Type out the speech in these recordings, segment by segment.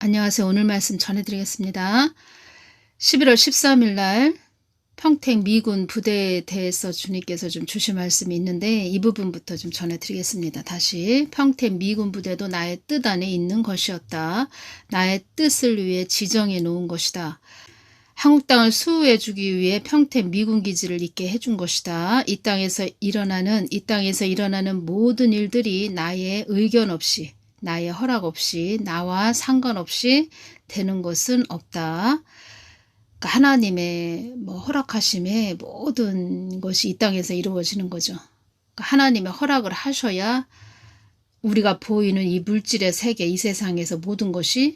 안녕하세요. 오늘 말씀 전해드리겠습니다. 11월 13일 날 평택 미군 부대에 대해서 주님께서 좀 주신 말씀이 있는데 이 부분부터 좀 전해드리겠습니다. 다시 평택 미군 부대도 나의 뜻 안에 있는 것이었다. 나의 뜻을 위해 지정해 놓은 것이다. 한국 땅을 수호해 주기 위해 평택 미군 기지를 있게 해준 것이다. 이 땅에서 일어나는 모든 일들이 나의 의견 없이, 나의 허락 없이, 나와 상관없이 되는 것은 없다. 그러니까 하나님의 허락하심에 모든 것이 이 땅에서 이루어지는 거죠. 그러니까 하나님의 허락을 하셔야 우리가 보이는 이 물질의 세계, 이 세상에서 모든 것이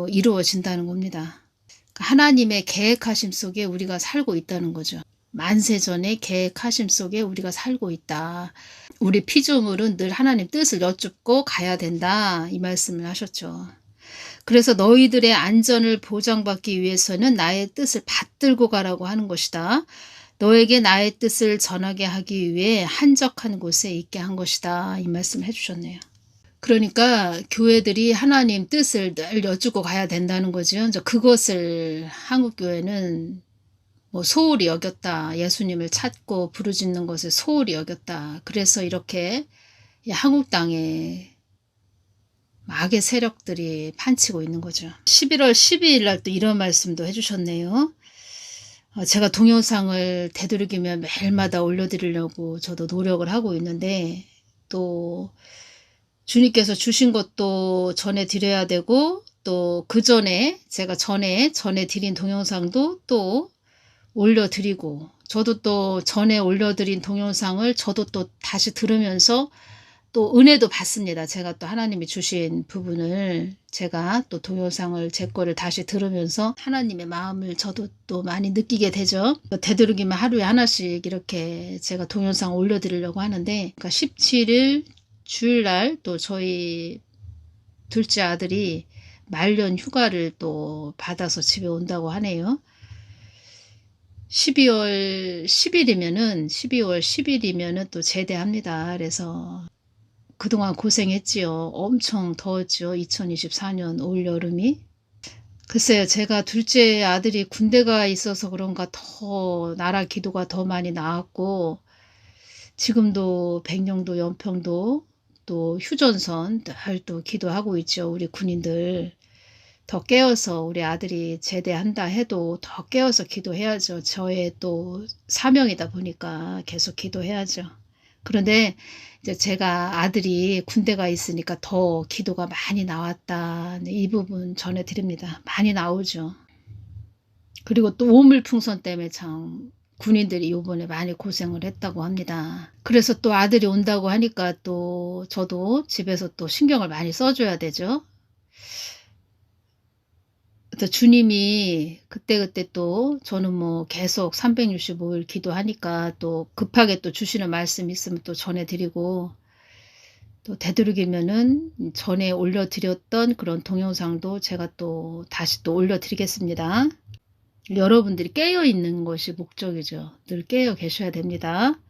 이루어진다는 겁니다. 그러니까 하나님의 계획하심 속에 우리가 살고 있다는 거죠. 만세전의 계획하심 속에 우리가 살고 있다. 우리 피조물은 늘 하나님 뜻을 여쭙고 가야 된다. 이 말씀을 하셨죠. 그래서 너희들의 안전을 보장받기 위해서는 나의 뜻을 받들고 가라고 하는 것이다. 너에게 나의 뜻을 전하게 하기 위해 한적한 곳에 있게 한 것이다. 이 말씀을 해주셨네요. 그러니까 교회들이 하나님 뜻을 늘 여쭙고 가야 된다는 거죠. 그것을 한국교회는 소홀히 여겼다. 예수님을 찾고 부르짖는 것을 소홀히 여겼다. 그래서 이렇게 한국 땅에 악의 세력들이 판치고 있는 거죠. 11월 12일 날 또 이런 말씀도 해주셨네요. 제가 동영상을 되도록이면 매일마다 올려드리려고 저도 노력을 하고 있는데 또 주님께서 주신 것도 전해드려야 되고 또 그 전에 제가 전해드린 동영상도 또 올려드리고 저도 또 전에 올려드린 동영상을 저도 또 다시 들으면서 또 은혜도 받습니다. 제가 또 하나님이 주신 부분을 제가 또 동영상을 제 거를 다시 들으면서 하나님의 마음을 저도 또 많이 느끼게 되죠. 되도록이면 하루에 하나씩 이렇게 제가 동영상 올려드리려고 하는데 17일 주일날 또 저희 둘째 아들이 말년 휴가를 또 받아서 집에 온다고 하네요. 12월 10일이면은 또 제대합니다. 그래서 그동안 고생했지요. 엄청 더웠죠. 2024년 올여름이. 글쎄요. 제가 둘째 아들이 군대가 있어서 그런가 더 나라 기도가 더 많이 나왔고 지금도 백령도 연평도 또 휴전선 늘 또 기도하고 있죠. 우리 군인들. 더 깨어서 우리 아들이 제대한다 해도 더 깨어서 기도해야죠. 저의 또 사명이다 보니까 계속 기도해야죠. 그런데 이제 제가 아들이 군대가 있으니까 더 기도가 많이 나왔다. 이 부분 전해드립니다. 많이 나오죠. 그리고 또 오물풍선 때문에 참 군인들이 요번에 많이 고생을 했다고 합니다. 그래서 또 아들이 온다고 하니까 또 저도 집에서 또 신경을 많이 써줘야 되죠. 또 주님이 그때그때 또 저는 계속 365일 기도하니까 또 급하게 또 주시는 말씀 있으면 또 전해드리고 또 되도록이면은 전에 올려드렸던 그런 동영상도 제가 또 다시 또 올려드리겠습니다. 여러분들이 깨어있는 것이 목적이죠. 늘 깨어 계셔야 됩니다.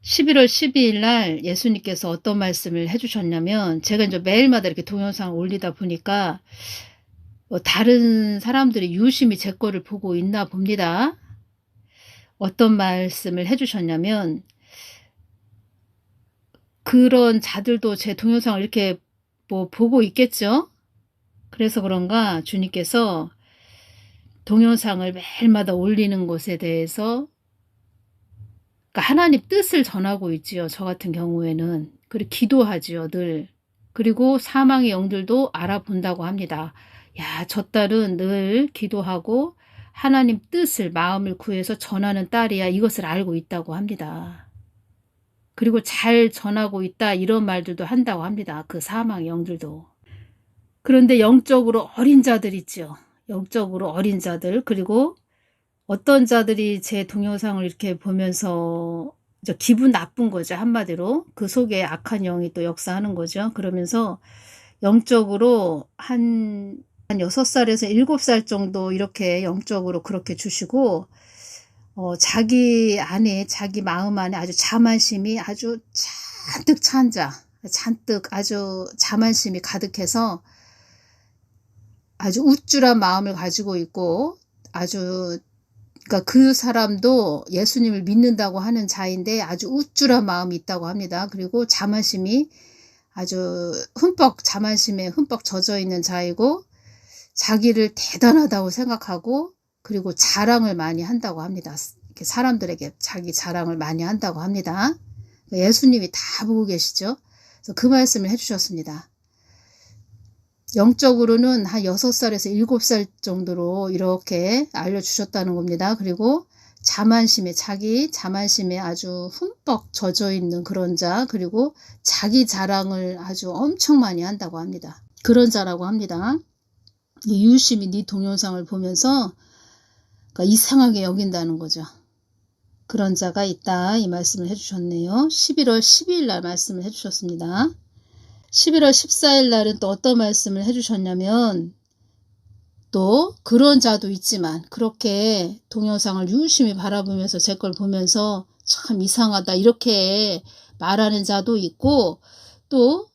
11월 12일 날 예수님께서 어떤 말씀을 해주셨냐면 제가 이제 매일마다 이렇게 동영상을 올리다 보니까 다른 사람들이 유심히 제 거를 보고 있나 봅니다. 어떤 말씀을 해주셨냐면 그런 자들도 제 동영상을 이렇게 보고 있겠죠. 그래서 그런가 주님께서 동영상을 매일마다 올리는 것에 대해서 그러니까 하나님 뜻을 전하고 있지요. 저 같은 경우에는. 그리고 기도하지요. 늘. 그리고 사망의 영들도 알아본다고 합니다. 야, 저 딸은 늘 기도하고 하나님 뜻을 마음을 구해서 전하는 딸이야. 이것을 알고 있다고 합니다. 그리고 잘 전하고 있다. 이런 말들도 한다고 합니다. 그 사망의 영들도. 그런데 영적으로 어린 자들 있죠. 영적으로 어린 자들. 그리고 어떤 자들이 제 동영상을 이렇게 보면서 기분 나쁜 거죠. 한마디로. 그 속에 악한 영이 또 역사하는 거죠. 그러면서 영적으로 한 6살에서 7살 정도 이렇게 영적으로 그렇게 주시고 자기 안에 자기 마음 안에 아주 자만심이 아주 잔뜩 찬 자, 잔뜩 아주 자만심이 가득해서 아주 우쭐한 마음을 가지고 있고 아주 그러니까 그 사람도 예수님을 믿는다고 하는 자인데 아주 우쭐한 마음이 있다고 합니다. 그리고 자만심이 아주 자만심에 흠뻑 젖어 있는 자이고 자기를 대단하다고 생각하고 그리고 자랑을 많이 한다고 합니다. 이렇게 사람들에게 자기 자랑을 많이 한다고 합니다. 예수님이 다 보고 계시죠. 그래서 그 말씀을 해주셨습니다. 영적으로는 한 6살에서 7살 정도로 이렇게 알려주셨다는 겁니다. 그리고 자기 자만심에 아주 흠뻑 젖어 있는 그런 자, 그리고 자기 자랑을 아주 엄청 많이 한다고 합니다. 그런 자라고 합니다. 유심히 네 동영상을 보면서 그러니까 이상하게 여긴다는 거죠. 그런 자가 있다, 이 말씀을 해주셨네요. 11월 12일 날 말씀을 해주셨습니다. 11월 14일 날은 또 어떤 말씀을 해주셨냐면, 또 그런 자도 있지만 그렇게 동영상을 유심히 바라보면서 제 걸 보면서 참 이상하다 이렇게 말하는 자도 있고, 또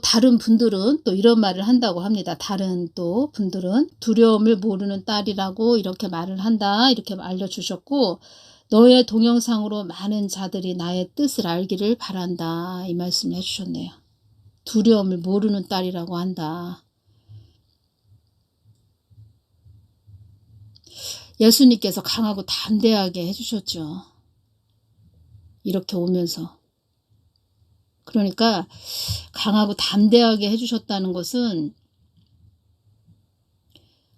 다른 분들은 또 이런 말을 한다고 합니다. 다른 또 분들은 두려움을 모르는 딸이라고 이렇게 말을 한다, 이렇게 알려주셨고, 너의 동영상으로 많은 자들이 나의 뜻을 알기를 바란다, 이 말씀을 해주셨네요. 두려움을 모르는 딸이라고 한다. 예수님께서 강하고 담대하게 해주셨죠. 이렇게 오면서. 그러니까 강하고 담대하게 해주셨다는 것은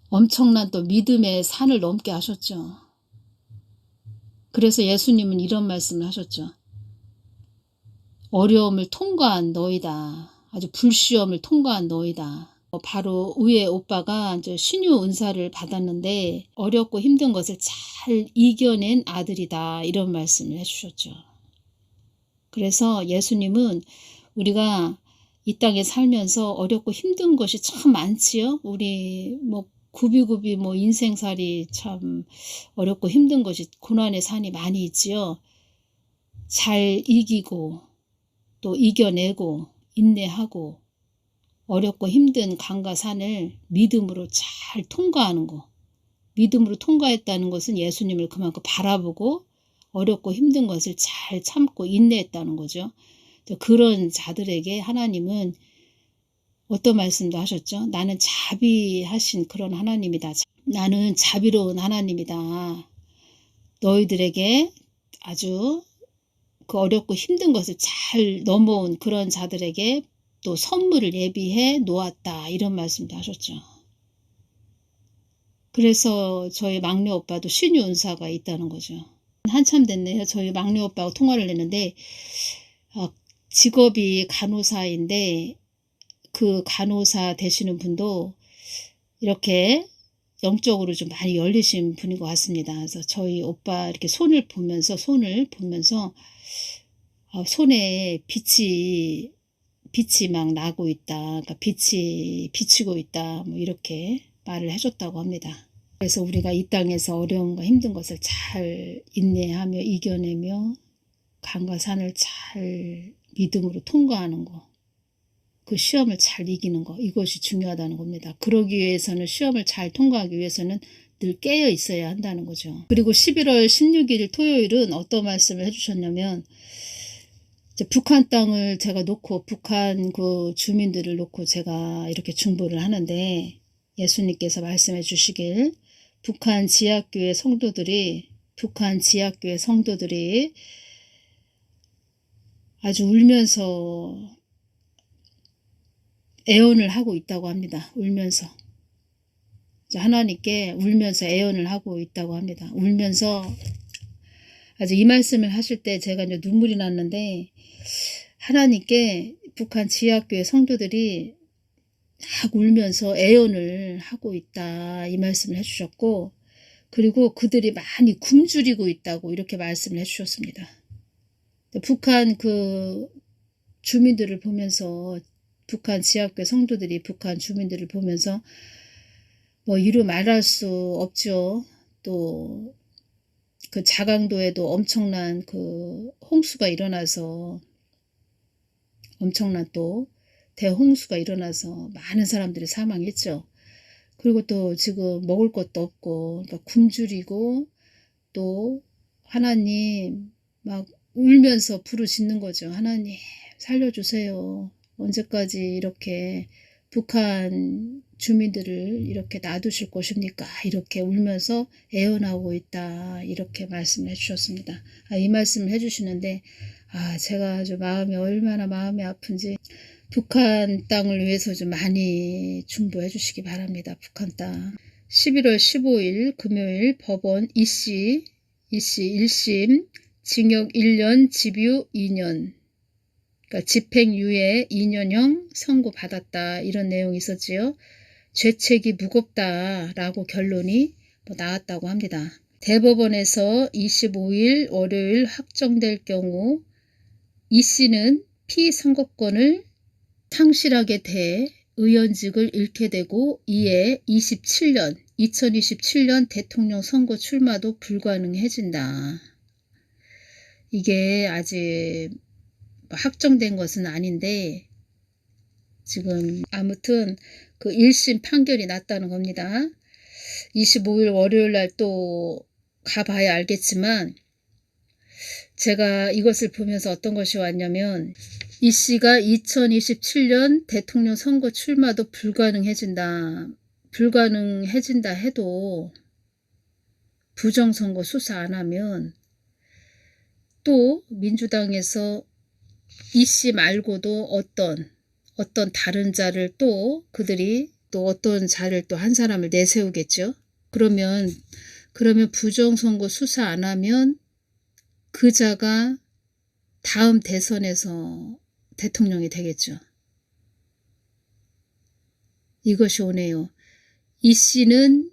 엄청난 또 믿음의 산을 넘게 하셨죠. 그래서 예수님은 이런 말씀을 하셨죠. 어려움을 통과한 너희다. 아주 불시험을 통과한 너희다. 바로 위에 오빠가 이제 신유 은사를 받았는데 어렵고 힘든 것을 잘 이겨낸 아들이다, 이런 말씀을 해주셨죠. 그래서 예수님은 우리가 이 땅에 살면서 어렵고 힘든 것이 참 많지요. 우리 굽이굽이 인생살이 참 어렵고 힘든 것이, 고난의 산이 많이 있지요. 잘 이기고 또 이겨내고 인내하고 어렵고 힘든 강과 산을 믿음으로 잘 통과하는 거. 믿음으로 통과했다는 것은 예수님을 그만큼 바라보고 어렵고 힘든 것을 잘 참고 인내했다는 거죠. 그런 자들에게 하나님은 어떤 말씀도 하셨죠? 나는 자비하신 그런 하나님이다. 나는 자비로운 하나님이다. 너희들에게 아주 그 어렵고 힘든 것을 잘 넘어온 그런 자들에게 또 선물을 예비해 놓았다, 이런 말씀도 하셨죠. 그래서 저희 막내 오빠도 신유 은사가 있다는 거죠. 한참 됐네요. 저희 막내 오빠하고 통화를 했는데 직업이 간호사인데 그 간호사 되시는 분도 이렇게 영적으로 좀 많이 열리신 분인 것 같습니다. 그래서 저희 오빠 이렇게 손을 보면서 손에 빛이 막 나고 있다. 그러니까 빛이 비치고 있다. 이렇게 말을 해줬다고 합니다. 그래서 우리가 이 땅에서 어려움과 힘든 것을 잘 인내하며 이겨내며 강과 산을 잘 믿음으로 통과하는 거, 그 시험을 잘 이기는 거, 이것이 중요하다는 겁니다. 그러기 위해서는, 시험을 잘 통과하기 위해서는 늘 깨어 있어야 한다는 거죠. 그리고 11월 16일 토요일은 어떤 말씀을 해주셨냐면, 북한 땅을 제가 놓고, 북한 그 주민들을 놓고 제가 이렇게 중보를 하는데, 예수님께서 말씀해 주시길, 북한 지하교회 성도들이 아주 울면서 애원을 하고 있다고 합니다. 울면서. 하나님께 울면서 애원을 하고 있다고 합니다. 울면서, 아주 이 말씀을 하실 때 제가 이제 눈물이 났는데, 하나님께 북한 지하교회 성도들이 막 울면서 애원을 하고 있다, 이 말씀을 해주셨고, 그리고 그들이 많이 굶주리고 있다고 이렇게 말씀을 해주셨습니다. 북한 그 주민들을 보면서, 북한 지하교회 성도들이 북한 주민들을 보면서 이루 말할 수 없죠. 또 그 자강도에도 엄청난 그 홍수가 일어나서 엄청난 또 대홍수가 일어나서 많은 사람들이 사망했죠. 그리고 또 지금 먹을 것도 없고 그러니까 굶주리고 또 하나님 막 울면서 부르짖는 거죠. 하나님 살려주세요. 언제까지 이렇게 북한 주민들을 이렇게 놔두실 것입니까? 이렇게 울면서 애원하고 있다. 이렇게 말씀을 해주셨습니다. 이 말씀을 해주시는데 제가 아주 마음이 얼마나 마음이 아픈지 북한 땅을 위해서 좀 많이 중보해 주시기 바랍니다. 북한 땅. 11월 15일 금요일 법원 이씨 1심 징역 1년 집유 2년 그러니까 집행유예 2년형 선고받았다. 이런 내용이 있었지요. 죄책이 무겁다라고 결론이 나왔다고 합니다. 대법원에서 25일 월요일 확정될 경우 이 씨는 피선거권을 상실하게 돼 의원직을 잃게 되고 이에 2027년 대통령 선거 출마도 불가능해진다. 이게 아직 확정된 것은 아닌데 지금 아무튼 그 1심 판결이 났다는 겁니다. 25일 월요일 날 또 가봐야 알겠지만 제가 이것을 보면서 어떤 것이 왔냐면 이 씨가 2027년 대통령 선거 출마도 불가능해진다 해도 부정선거 수사 안 하면 또 민주당에서 이 씨 말고도 어떤 다른 자를 또 그들이 또 어떤 자를 또 한 사람을 내세우겠죠. 그러면 부정선거 수사 안 하면 그 자가 다음 대선에서 대통령이 되겠죠. 이것이 오네요. 이 씨는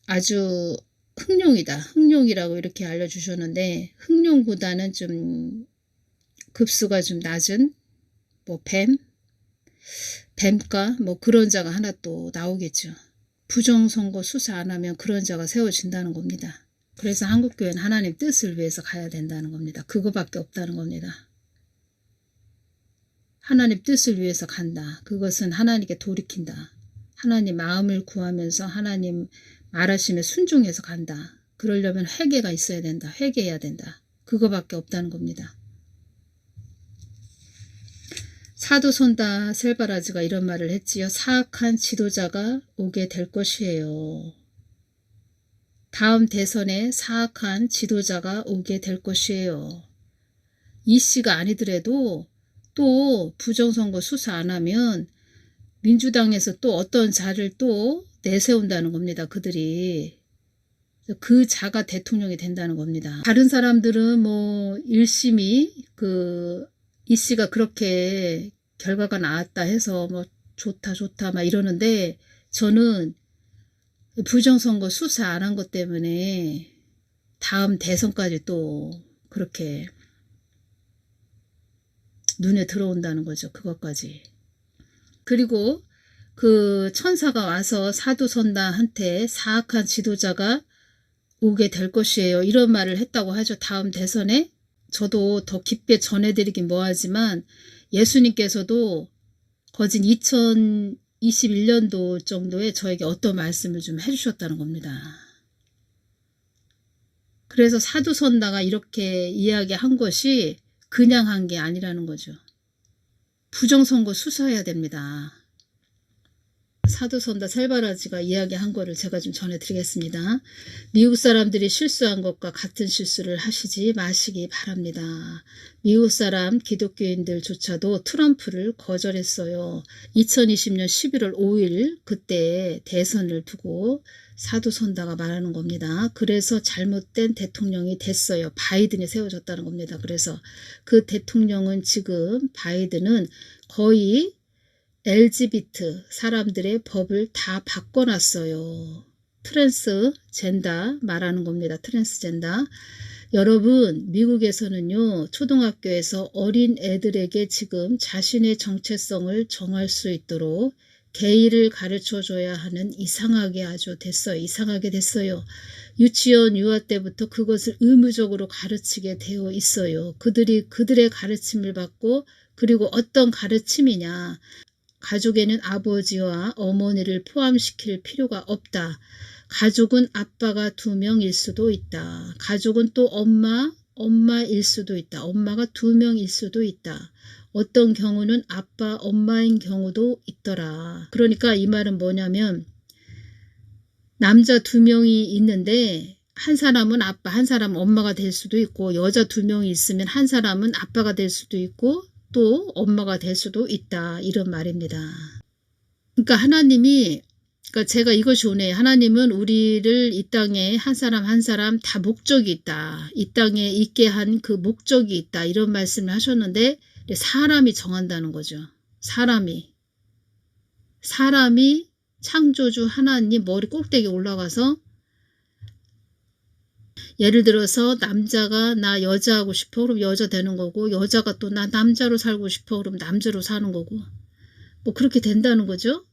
아주 흥룡이라고 이렇게 알려주셨는데 흥룡보다는 좀 급수가 좀 낮은 뱀과 그런 자가 하나 또 나오겠죠. 부정선거 수사 안 하면 그런 자가 세워진다는 겁니다. 그래서 한국교회는 하나님 뜻을 위해서 가야 된다는 겁니다. 그거밖에 없다는 겁니다. 하나님 뜻을 위해서 간다. 그것은 하나님께 돌이킨다. 하나님 마음을 구하면서 하나님 말하심에 순종해서 간다. 그러려면 회개가 있어야 된다. 회개해야 된다. 그거밖에 없다는 겁니다. 사도손다 셀바라즈가 이런 말을 했지요. 사악한 지도자가 오게 될 것이에요. 다음 대선에 사악한 지도자가 오게 될 것이에요. 이 씨가 아니더라도 또 부정선거 수사 안 하면 민주당에서 또 어떤 자를 또 내세운다는 겁니다. 그들이. 그 자가 대통령이 된다는 겁니다. 다른 사람들은 1심이 이 씨가 그렇게 결과가 나왔다 해서 좋다 막 이러는데 저는 부정선거 수사 안 한 것 때문에 다음 대선까지 또 그렇게 눈에 들어온다는 거죠. 그것까지. 그리고 그 천사가 와서 사도선다한테 사악한 지도자가 오게 될 것이에요. 이런 말을 했다고 하죠. 다음 대선에. 저도 더 깊게 전해드리긴 뭐하지만 예수님께서도 거진 2021년도 정도에 저에게 어떤 말씀을 좀 해주셨다는 겁니다. 그래서 사도선다가 이렇게 이야기한 것이 그냥 한 게 아니라는 거죠. 부정선거 수사해야 됩니다. 사도선다 셀바라즈가 이야기한 거를 제가 좀 전해드리겠습니다. 미국 사람들이 실수한 것과 같은 실수를 하시지 마시기 바랍니다. 미국 사람 기독교인들조차도 트럼프를 거절했어요. 2020년 11월 5일 그때 대선을 두고 사도선다가 말하는 겁니다. 그래서 잘못된 대통령이 됐어요. 바이든이 세워졌다는 겁니다. 그래서 그 대통령은 지금 바이든은 거의 LGBT 사람들의 법을 다 바꿔놨어요. 트랜스젠더 말하는 겁니다. 트랜스젠더. 여러분 미국에서는요. 초등학교에서 어린 애들에게 지금 자신의 정체성을 정할 수 있도록 게이를 가르쳐줘야 하는 이상하게 됐어요. 유치원 유아 때부터 그것을 의무적으로 가르치게 되어 있어요. 그들의 가르침을 받고 그리고 어떤 가르침이냐. 가족에는 아버지와 어머니를 포함시킬 필요가 없다. 가족은 아빠가 2명일 수도 있다. 가족은 또 엄마일 수도 있다. 엄마가 2명일 수도 있다. 어떤 경우는 아빠, 엄마인 경우도 있더라. 그러니까 이 말은 뭐냐면 남자 2명이 있는데 한 사람은 아빠, 한 사람은 엄마가 될 수도 있고 여자 2명이 있으면 한 사람은 아빠가 될 수도 있고 또 엄마가 될 수도 있다. 이런 말입니다. 그러니까 하나님이 그러니까 제가 이것이 오네. 하나님은 우리를 이 땅에 한 사람 한 사람 다 목적이 있다. 이 땅에 있게 한 그 목적이 있다. 이런 말씀을 하셨는데 사람이 정한다는 거죠. 사람이 창조주 하나님 머리 꼭대기에 올라가서 예를 들어서 남자가 나 여자 하고 싶어 그럼 여자 되는 거고 여자가 또 나 남자로 살고 싶어 그럼 남자로 사는 거고 뭐 그렇게 된다는 거죠.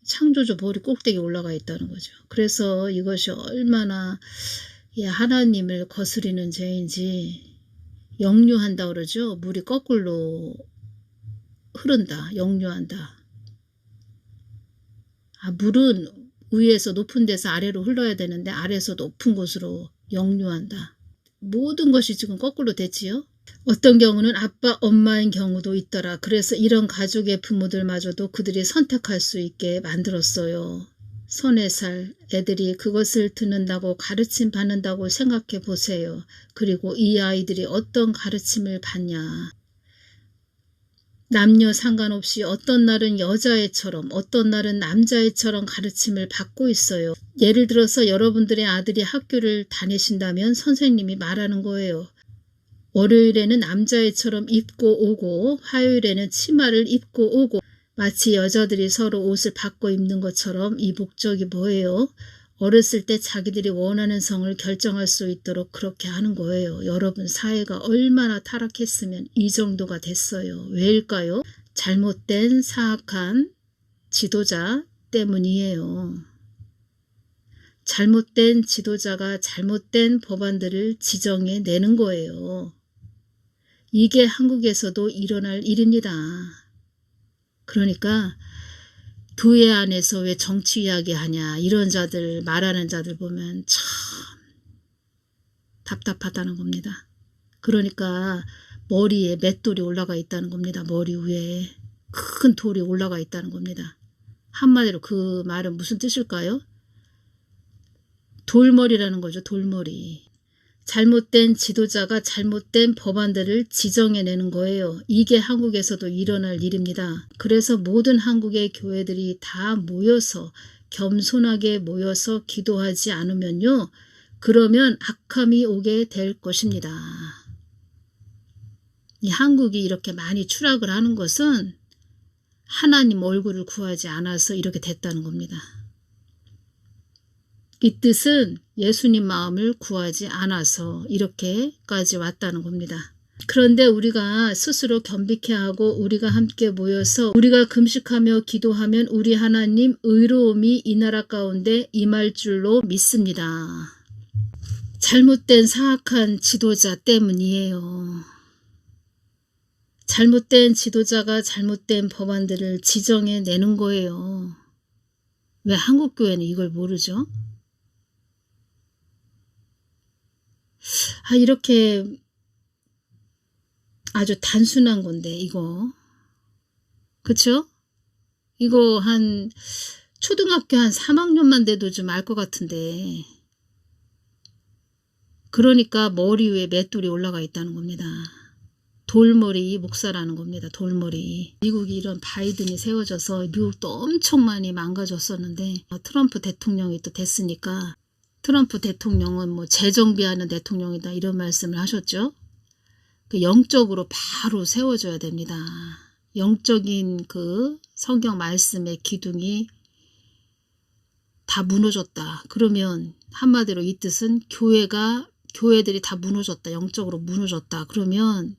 창조주 머리 꼭대기에 올라가 있다는 거죠. 그래서 이것이 얼마나 하나님을 거스리는 죄인지 역류한다 그러죠. 물이 거꾸로 흐른다. 역류한다. 물은 위에서 높은 데서 아래로 흘러야 되는데 아래에서 높은 곳으로 역류한다. 모든 것이 지금 거꾸로 됐지요. 어떤 경우는 아빠, 엄마인 경우도 있더라. 그래서 이런 가족의 부모들마저도 그들이 선택할 수 있게 만들었어요. 손에 살 애들이 그것을 듣는다고 가르침 받는다고 생각해 보세요. 그리고 이 아이들이 어떤 가르침을 받냐. 남녀 상관없이 어떤 날은 여자애처럼 어떤 날은 남자애처럼 가르침을 받고 있어요. 예를 들어서 여러분들의 아들이 학교를 다니신다면 선생님이 말하는 거예요. 월요일에는 남자애처럼 입고 오고 화요일에는 치마를 입고 오고 마치 여자들이 서로 옷을 바꿔 입는 것처럼 이 목적이 뭐예요? 어렸을 때 자기들이 원하는 성을 결정할 수 있도록 그렇게 하는 거예요. 여러분 사회가 얼마나 타락했으면 이 정도가 됐어요. 왜일까요? 잘못된 사악한 지도자 때문이에요. 잘못된 지도자가 잘못된 법안들을 지정해 내는 거예요. 이게 한국에서도 일어날 일입니다. 그러니까 교회 안에서 왜 정치 이야기하냐 이런 자들 말하는 자들 보면 참 답답하다는 겁니다. 그러니까 머리에 맷돌이 올라가 있다는 겁니다. 머리 위에 큰 돌이 올라가 있다는 겁니다. 한마디로 그 말은 무슨 뜻일까요? 돌머리라는 거죠. 돌머리. 잘못된 지도자가 잘못된 법안들을 지정해내는 거예요. 이게 한국에서도 일어날 일입니다. 그래서 모든 한국의 교회들이 다 모여서 겸손하게 모여서 기도하지 않으면요. 그러면 악함이 오게 될 것입니다. 이 한국이 이렇게 많이 추락을 하는 것은 하나님 얼굴을 구하지 않아서 이렇게 됐다는 겁니다. 이 뜻은 예수님 마음을 구하지 않아서 이렇게까지 왔다는 겁니다. 그런데 우리가 스스로 겸비케 하고 우리가 함께 모여서 우리가 금식하며 기도하면 우리 하나님 의로움이 이 나라 가운데 임할 줄로 믿습니다. 잘못된 사악한 지도자 때문이에요. 잘못된 지도자가 잘못된 법안들을 지정해 내는 거예요. 왜 한국교회는 이걸 모르죠? 이렇게 아주 단순한 건데 이거 그쵸? 이거 한 초등학교 한 3학년만 돼도 좀 알 것 같은데 그러니까 머리 위에 맷돌이 올라가 있다는 겁니다. 돌머리 목사라는 겁니다. 돌머리. 미국이 이런 바이든이 세워져서 미국도 엄청 많이 망가졌었는데 트럼프 대통령이 또 됐으니까 트럼프 대통령은 뭐 재정비하는 대통령이다 이런 말씀을 하셨죠. 그 영적으로 바로 세워줘야 됩니다. 영적인 그 성경 말씀의 기둥이 다 무너졌다. 그러면 한마디로 이 뜻은 교회들이 다 무너졌다. 영적으로 무너졌다. 그러면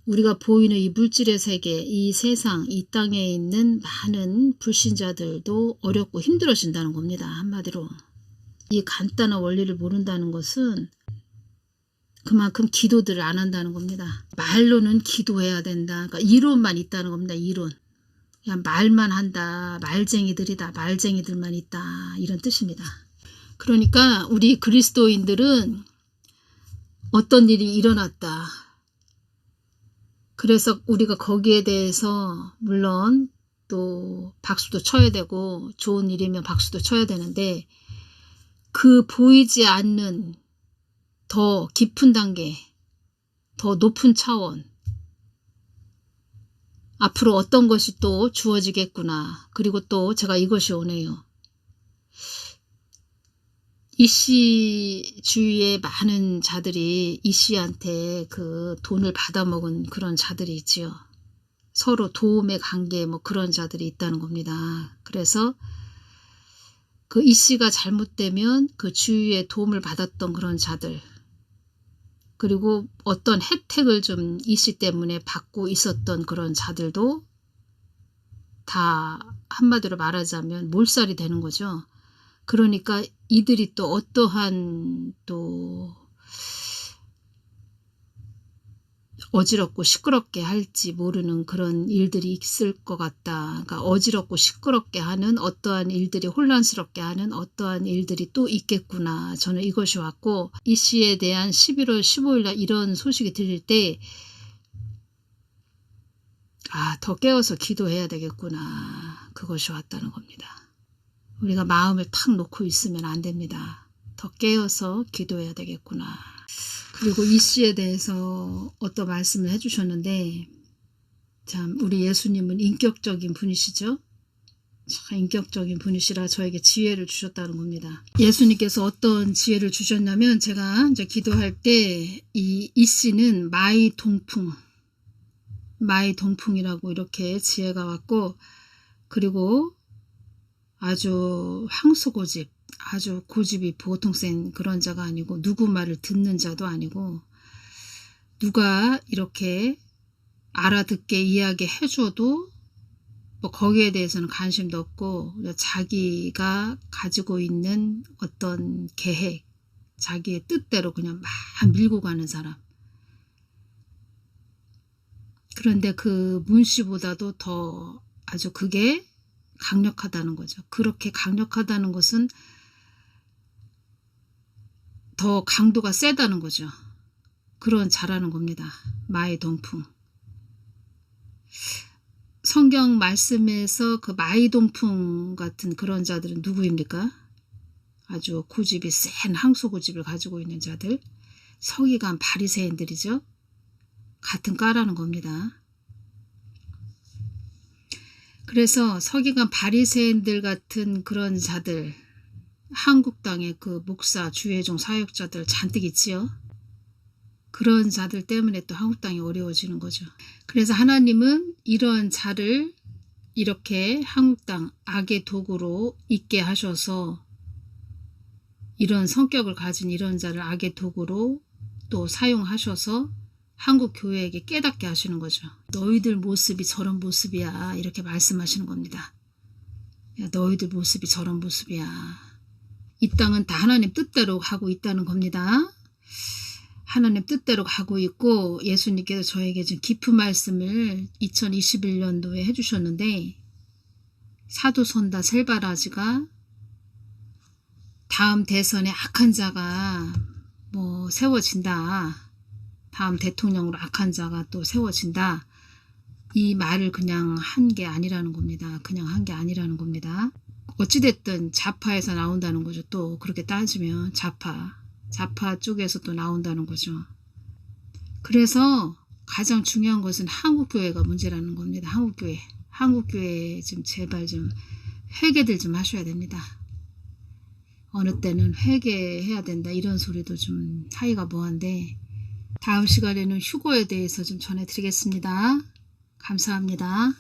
우리가 보이는 이 물질의 세계, 이 세상, 이 땅에 있는 많은 불신자들도 어렵고 힘들어진다는 겁니다. 한마디로. 이 간단한 원리를 모른다는 것은 그만큼 기도들을 안 한다는 겁니다. 말로는 기도해야 된다. 그러니까 이론만 있다는 겁니다. 이론. 그냥 말만 한다. 말쟁이들이다. 말쟁이들만 있다. 이런 뜻입니다. 그러니까 우리 그리스도인들은 어떤 일이 일어났다. 그래서 우리가 거기에 대해서 물론 또 박수도 쳐야 되고 좋은 일이면 박수도 쳐야 되는데 그 보이지 않는 더 깊은 단계, 더 높은 차원, 앞으로 어떤 것이 또 주어지겠구나. 그리고 또 제가 이것이 오네요. 이씨 주위에 많은 자들이 이씨한테 그 돈을 받아먹은 그런 자들이 있지요. 서로 도움의 관계 뭐 그런 자들이 있다는 겁니다. 그래서 그 이씨가 잘못되면 그 주위에 도움을 받았던 그런 자들, 그리고 어떤 혜택을 좀 이씨 때문에 받고 있었던 그런 자들도 다 한마디로 말하자면 몰살이 되는 거죠. 그러니까 이들이 또 어떠한 또 어지럽고 시끄럽게 할지 모르는 그런 일들이 있을 것 같다. 그러니까 어지럽고 시끄럽게 하는 어떠한 일들이, 혼란스럽게 하는 어떠한 일들이 또 있겠구나. 저는 이것이 왔고, 이 씨에 대한 11월 15일 날 이런 소식이 들릴 때 더 깨어서 기도해야 되겠구나. 그것이 왔다는 겁니다. 우리가 마음을 탁 놓고 있으면 안 됩니다. 더 깨어서 기도해야 되겠구나. 그리고 이 씨에 대해서 어떤 말씀을 해주셨는데, 참 우리 예수님은 인격적인 분이시죠. 참 인격적인 분이시라 저에게 지혜를 주셨다는 겁니다. 예수님께서 어떤 지혜를 주셨냐면, 제가 이제 기도할 때 이 씨는 마이 동풍이라고 이렇게 지혜가 왔고, 그리고 아주 황소고집, 아주 고집이 보통 센 그런 자가 아니고, 누구 말을 듣는 자도 아니고, 누가 이렇게 알아듣게 이야기해 줘도 뭐 거기에 대해서는 관심도 없고, 자기가 가지고 있는 어떤 계획, 자기의 뜻대로 그냥 막 밀고 가는 사람. 그런데 그 문씨보다도 더 아주 그게 강력하다는 거죠. 그렇게 강력하다는 것은 더 강도가 세다는 거죠. 그런 자라는 겁니다. 마의 동풍. 성경 말씀에서 그 마의 동풍 같은 그런 자들은 누구입니까? 아주 고집이 센 항소 고집을 가지고 있는 자들. 서기관 바리새인들이죠. 같은 과라는 겁니다. 그래서 서기관 바리새인들 같은 그런 자들, 한국 땅에 그 목사, 주회종, 사역자들 잔뜩 있지요. 그런 자들 때문에 또 한국 땅이 어려워지는 거죠. 그래서 하나님은 이런 자를 이렇게 한국 땅 악의 도구로 있게 하셔서, 이런 성격을 가진 이런 자를 악의 도구로 또 사용하셔서 한국 교회에게 깨닫게 하시는 거죠. 너희들 모습이 저런 모습이야, 이렇게 말씀하시는 겁니다. 야, 너희들 모습이 저런 모습이야. 이 땅은 다 하나님 뜻대로 가고 있다는 겁니다. 하나님 뜻대로 가고 있고, 예수님께서 저에게 좀 깊은 말씀을 2021년도에 해주셨는데, 사도선다 셀바라지가 다음 대선에 악한 자가 뭐 세워진다, 다음 대통령으로 악한 자가 또 세워진다, 이 말을 그냥 한 게 아니라는 겁니다. 그냥 한 게 아니라는 겁니다. 어찌됐든 좌파에서 나온다는 거죠. 또 그렇게 따지면 좌파 쪽에서 또 나온다는 거죠. 그래서 가장 중요한 것은 한국교회가 문제라는 겁니다. 한국교회 좀 제발 좀 회개들 좀 하셔야 됩니다. 어느 때는 회개해야 된다, 이런 소리도 좀 하기가 뭐한데, 다음 시간에는 휴거에 대해서 좀 전해드리겠습니다. 감사합니다.